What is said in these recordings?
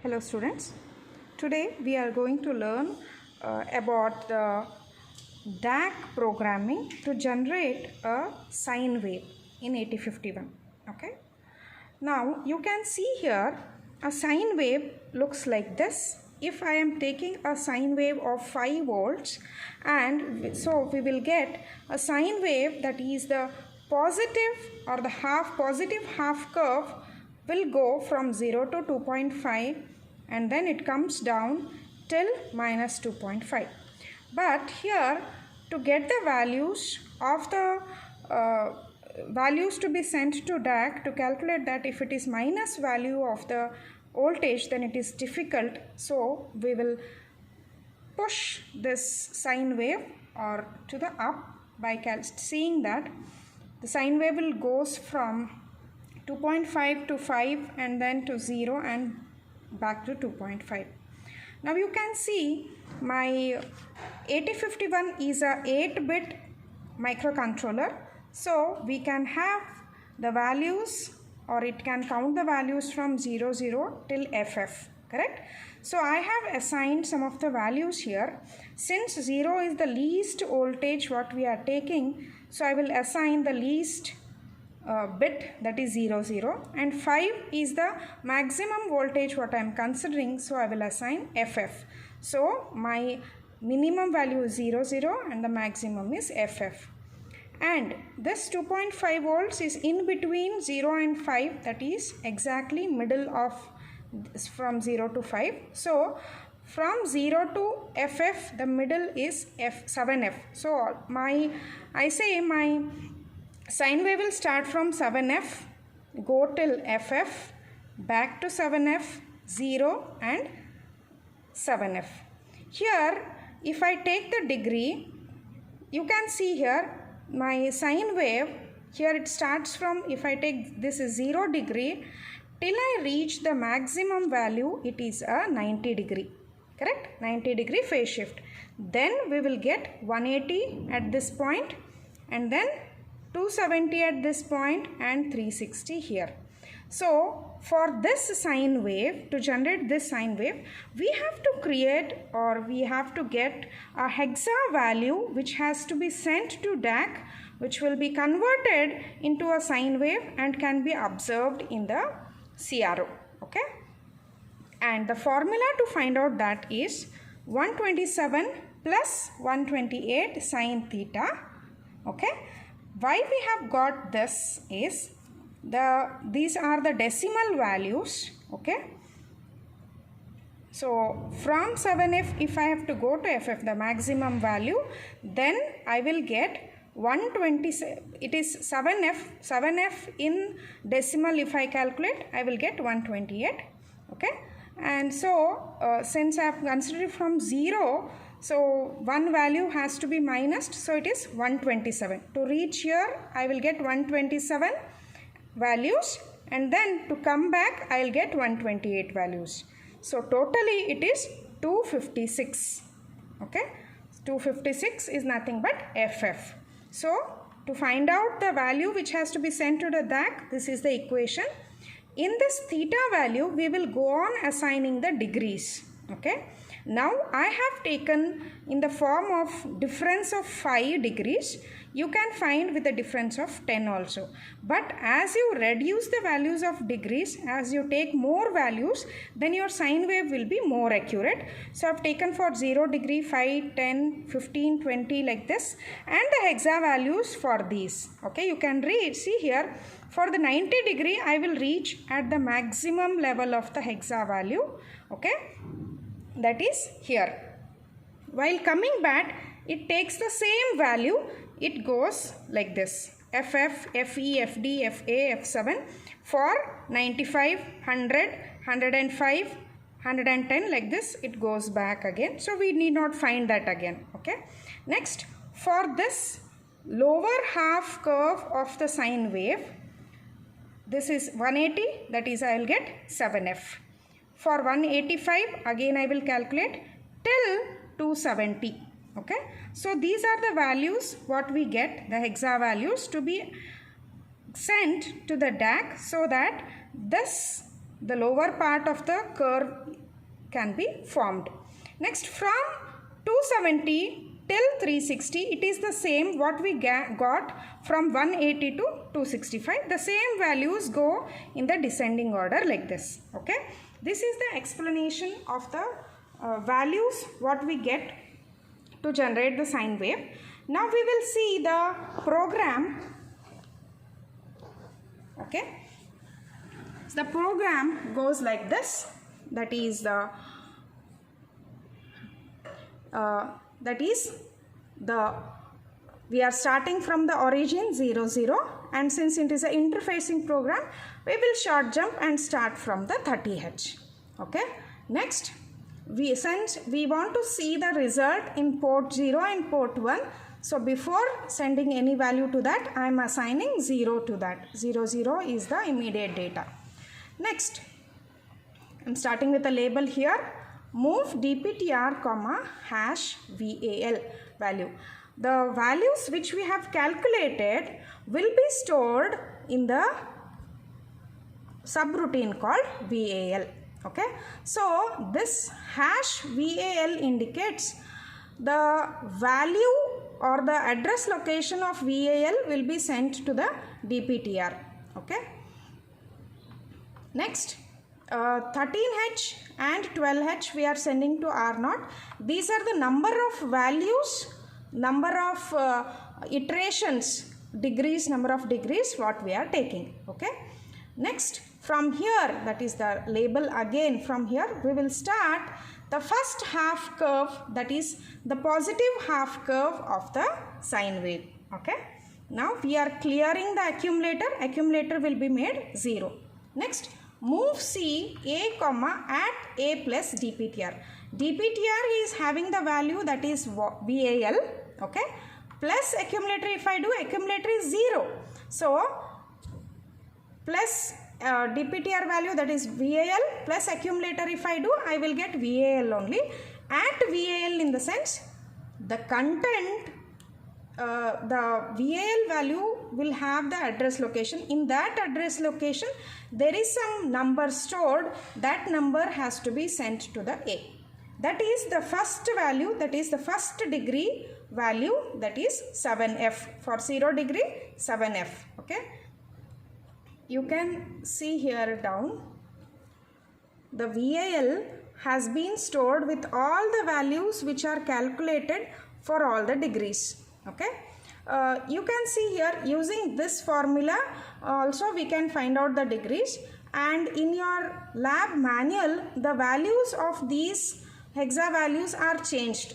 Hello students, today we are going to learn about the DAC programming to generate a sine wave in 8051. Okay. Now you can see here a sine wave looks like this. If I am taking a sine wave of 5 volts, and so we will get a sine wave that is the positive or the positive half curve will go from 0 to 2.5 and then it comes down till minus 2.5. But here to get the values of the values to be sent to DAC, to calculate that if it is minus value of the voltage then it is difficult. So we will push this sine wave or to the up by seeing that the sine wave will goes from 2.5 to 5 and then to 0 and back to 2.5. Now you can see my 8051 is a 8-bit microcontroller, so we can have the values or it can count the values from 00 till FF, correct? So I have assigned some of the values here. Since 0 is the least voltage what we are taking, so I will assign the least bit, that is 00, and 5 is the maximum voltage what I am considering, so I will assign FF. So my minimum value is 00 and the maximum is FF. And this 2.5 volts is in between 0 and 5, that is exactly middle of from 0 to 5. So from 0 to FF the middle is 7F. So I say my sine wave will start from 7F, go till FF, back to 7F, 0 and 7F. Here if I take the degree, you can see here my sine wave, here it starts from, if I take this is 0 degree, till I reach the maximum value it is a 90 degree, correct? 90 degree phase shift. Then we will get 180 at this point and then 270 at this point and 360 here. So for this sine wave, to generate this sine wave, we have to create or we have to get a hexa value which has to be sent to DAC, which will be converted into a sine wave and can be observed in the CRO. Okay. And the formula to find out that is 127 plus 128 sine theta. Okay. Why we have got this is these are the decimal values. Okay. So from 7F if I have to go to FF, the maximum value, then I will get 127, it is 7F in decimal. If I calculate I will get 128. Okay. And so since I have considered from 0, so one value has to be minused, so it is 127. To reach here I will get 127 values and then to come back I will get 128 values. So totally it is 256. Okay. 256 is nothing but FF. So to find out the value which has to be sent to the DAC, this is the equation. In this theta value we will go on assigning the degrees. Okay. Now I have taken in the form of difference of 5 degrees. You can find with a difference of 10 also. But as you reduce the values of degrees, as you take more values, then your sine wave will be more accurate. So I have taken for 0 degree, 5, 10, 15, 20 like this, and the hexa values for these. Okay, you can read, see here, for the 90 degree I will reach at the maximum level of the hexa value. Okay. That is here. While coming back, it takes the same value. It goes like this: FF, FE, FD, FA, F7 for 95, 100, 105, 110 like this. It goes back again. So we need not find that again. Okay. Next, for this lower half curve of the sine wave, this is 180. That is, I will get 7F. For 185 again I will calculate till 270. Okay. So these are the values what we get, the hexa values to be sent to the DAC, so that this the lower part of the curve can be formed. Next, from 270 till 360, it is the same what we got from 180 to 265. The same values go in the descending order like this. Okay, this is the explanation of the values what we get to generate the sine wave. Now we will see the program. Okay, so the program goes like this. That is we are starting from the origin 0 0, and since it is an interfacing program, we will short jump and start from the 30H. Okay, next since we want to see the result in port 0 and port 1, so before sending any value to that, I am assigning 0 to that. 0 0 is the immediate data. Next, I am starting with a label here. Move dptr comma hash val value. The values which we have calculated will be stored in the subroutine called val. Okay, so this hash val indicates the value or the address location of val will be sent to the dptr. Okay, next 13H and 12H we are sending to R0. These are the number of values, number of iterations, degrees, number of degrees what we are taking. Okay, next from here, that is the label again, from here we will start the first half curve, that is the positive half curve of the sine wave. Okay, now we are clearing the accumulator will be made 0. Next, move C a comma at a plus dptr. Dptr is having the value that is val, okay, plus accumulator. If I do, accumulator is 0, so plus dptr value, that is val, plus accumulator if I do, I will get val only. At val in the sense the content, the val value will have the address location. In that address location there is some number stored. That number has to be sent to the A. That is the first value, that is the first degree value, that is 7f. For 0 degree, 7f. Okay, you can see here down, the val has been stored with all the values which are calculated for all the degrees. Okay, you can see here using this formula also we can find out the degrees, and in your lab manual the values of these hexa values are changed,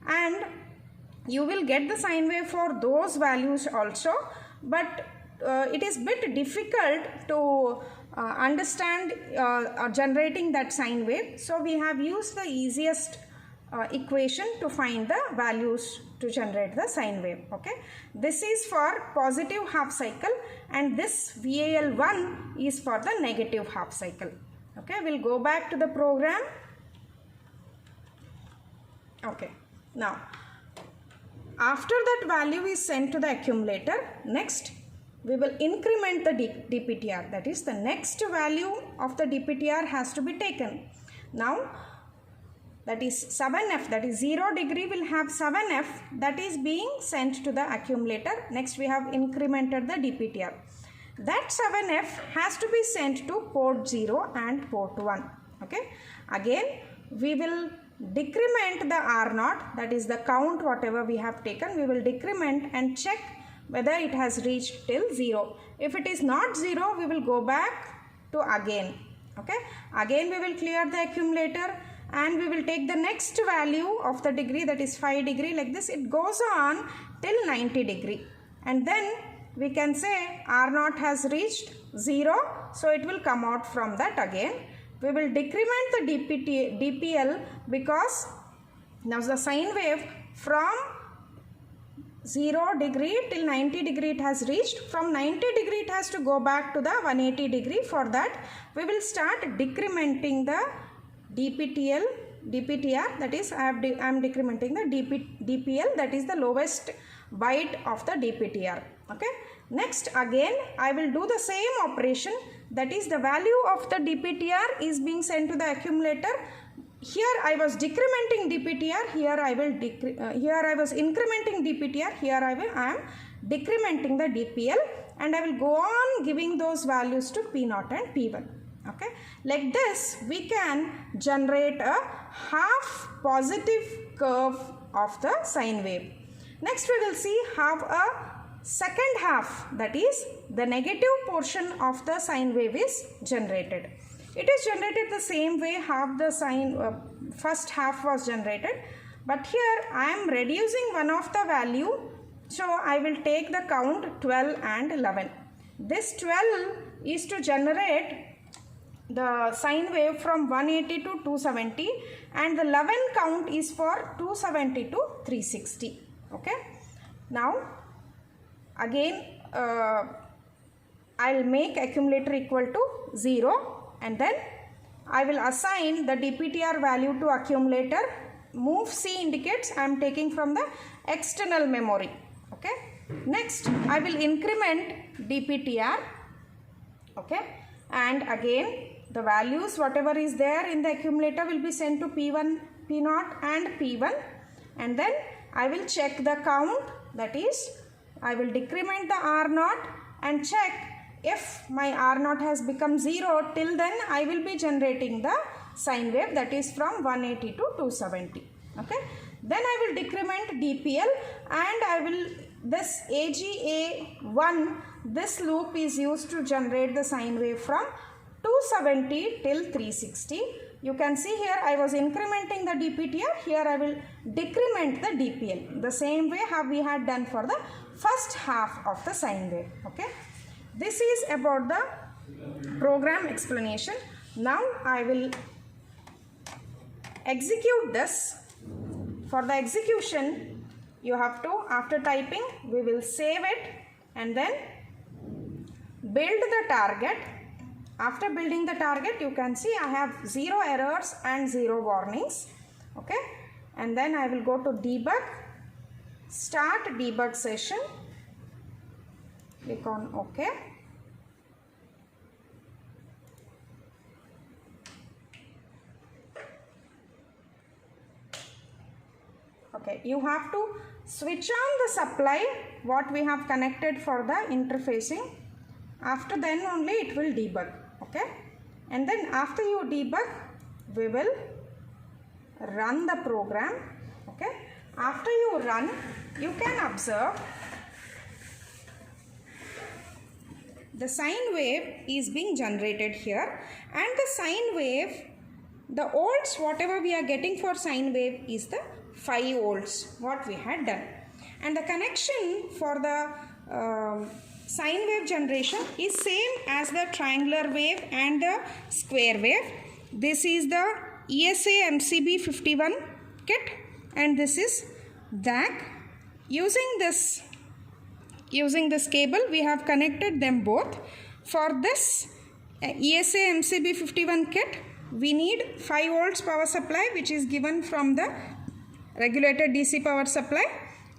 and you will get the sine wave for those values also, but it is bit difficult to understand generating that sine wave. So we have used the easiest equation to find the values to generate the sine wave. Okay, this is for positive half cycle, and this VAL1 is for the negative half cycle. Okay, we'll go back to the program. Okay, now after that value is sent to the accumulator, next we will increment the dptr, that is the next value of the dptr has to be taken. Now that is 7f, that is 0 degree will have 7f, that is being sent to the accumulator. Next we have incremented the dptr. That 7f has to be sent to port 0 and port 1. Okay, again we will decrement the R0, that is the count whatever we have taken, we will decrement and check whether it has reached till 0. If it is not 0, we will go back to again. Okay, again we will clear the accumulator and we will take the next value of the degree, that is 5 degree, like this. It goes on till 90 degree, and then we can say R0 has reached 0, so it will come out from that again. We will decrement the DPL because now the sine wave from 0 degree till 90 degree it has reached. From 90 degree it has to go back to the 180 degree. For that we will start decrementing the DPTR, that is I am decrementing the DPL, that is the lowest byte of the DPTR. Okay, next again I will do the same operation, that is the value of the DPTR is being sent to the accumulator. here I was decrementing DPTR, here I will here I was incrementing DPTR, here I am decrementing the DPL, and I will go on giving those values to P0 and P1. Okay, like this we can generate a half positive curve of the sine wave. Next we will see how a second half, that is the negative portion of the sine wave, is generated. It is generated the same way half the first half was generated, but here I am reducing one of the value, so I will take the count 12 and 11. This 12 is to generate the sine wave from 180 to 270, and the 11 count is for 270 to 360. Okay, now again I will make accumulator equal to 0, and then I will assign the DPTR value to accumulator. Move C indicates I am taking from the external memory. Okay, next I will increment DPTR. Okay, and again the values whatever is there in the accumulator will be sent to P1, P0 and P1, and then I will check the count, that is I will decrement the R0 and check if my R0 has become 0. Till then I will be generating the sine wave, that is from 180 to 270. Okay, then I will decrement DPL, and I will this AGA1, this loop is used to generate the sine wave from 270 till 360. You can see here I was incrementing the DPTR, here I will decrement the DPL, the same way how we had done for the first half of the sine wave. Okay, this is about the program explanation. Now I will execute this. For the execution you have to, after typing we will save it and then build the target. After building the target you can see I have 0 errors and 0 warnings. Okay, and then I will go to debug, start debug session, click on OK. Okay, you have to switch on the supply what we have connected for the interfacing. After then only it will debug. Okay, and then after you debug we will run the program. Okay, after you run you can observe the sine wave is being generated here, and the sine wave, the volts whatever we are getting for sine wave is the 5 volts what we had done, and the connection for the sine wave generation is same as the triangular wave and the square wave. This is the ESA MCB 51 kit, and this is DAC. Using this cable we have connected them both. For this ESA MCB 51 kit we need 5 volts power supply which is given from the regulated DC power supply,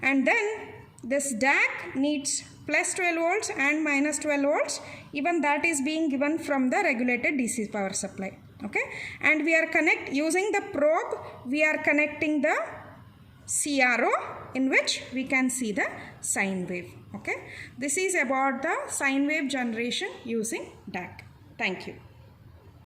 and then this DAC needs plus 12 volts and minus 12 volts, even that is being given from the regulated DC power supply. Okay, and we are using the probe we are connecting the CRO in which we can see the sine wave. Okay, this is about the sine wave generation using DAC. Thank you.